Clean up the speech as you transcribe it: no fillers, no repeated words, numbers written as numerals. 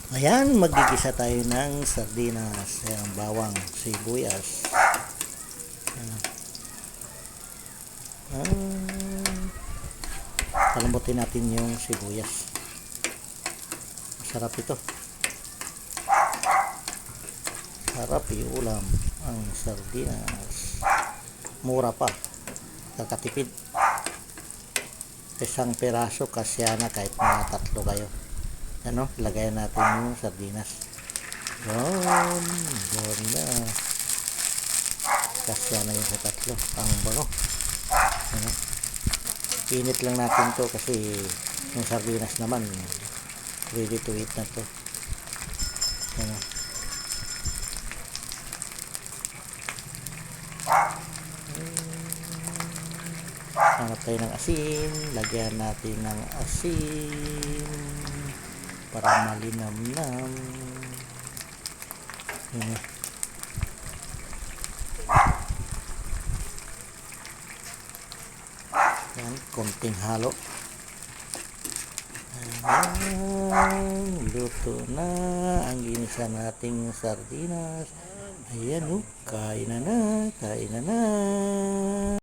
Ayan, magigisa tayo ng sardinas. Ayan, bawang, sibuyas. Ayan. Palambutin natin yung sibuyas. Masarap ito. Sarap iulam ang sardinas. Mura pa. Kakatipid. Isang piraso kasya na kahit mga 3 kayo. Ano, lagayan natin yung sardinas. Yan, yan na. Kasya na yung sa 3. Ang bango. Ano, init lang natin to kasi yung sardinas naman ready to eat na to. Ano, hanap tayo ng asin, lagyan natin ng asin para malinamnam. Yan. Yan, konting halo. Ayan, luto na ang ginisa nating sardinas. Ayan, kain na na, kain na na.